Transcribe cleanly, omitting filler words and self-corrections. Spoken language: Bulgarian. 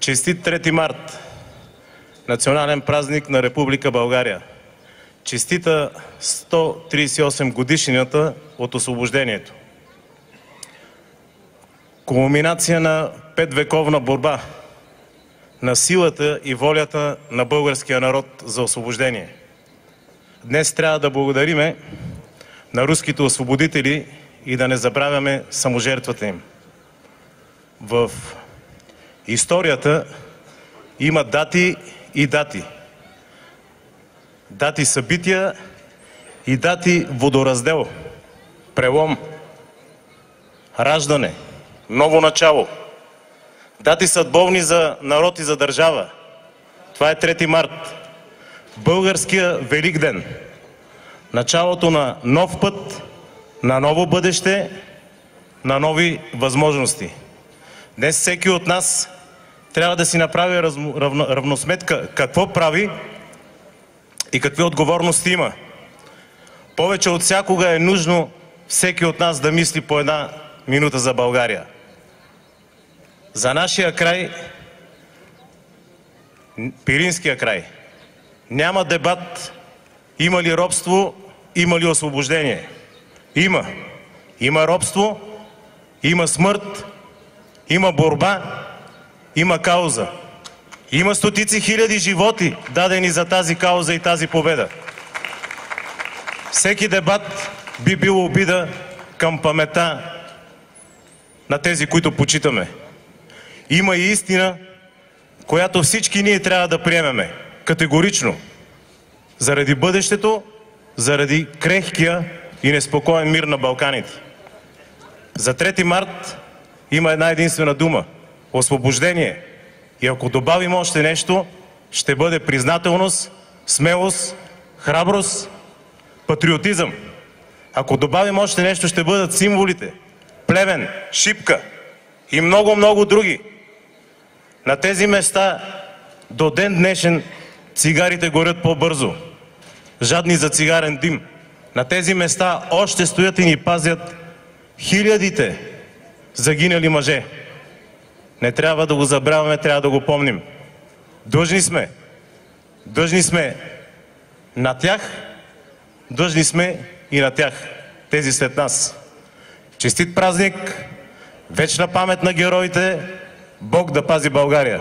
Честит 3 март, национален празник на Република България. Честита 138 годишнината от освобождението. Кулминация на 5-вековна борба на силата и волята на българския народ за освобождение. Днес трябва да благодариме на руските освободители и да не забравяме саможертвата им. В историята има дати и дати. Дати събития и дати водораздел, прелом, раждане, ново начало. Дати съдбовни за народ и за държава. Това е 3 март. Българския Велик ден. Началото на нов път, на ново бъдеще, на нови възможности. Днес всеки от нас трябва да си направи равносметка какво прави и какви отговорности има. Повече от всякога е нужно всеки от нас да мисли по 1 минута за България. За нашия край, Пиринския край, няма дебат има ли робство, има ли освобождение. Има. Има робство, има смърт, има борба, има кауза. Има стотици хиляди животи, дадени за тази кауза и тази победа. Всеки дебат би бил обида към паметта на тези, които почитаме. Има и истина, която всички ние трябва да приемеме категорично. Заради бъдещето, заради крехкия и неспокоен мир на Балканите. За 3 март има една единствена дума – освобождение. И ако добавим още нещо, ще бъде признателност, смелост, храброст, патриотизъм. Ако добавим още нещо, ще бъдат символите – Плевен, Шипка и много други. На тези места до ден днешен цигарите горят по-бързо, жадни за цигарен дим. На тези места още стоят и ни пазят хилядите загинали мъже. Не трябва да го забравяме, трябва да го помним. Длъжни сме на тях, длъжни сме и на тях, тези след нас. Честит празник, вечна памет на героите, Бог да пази България!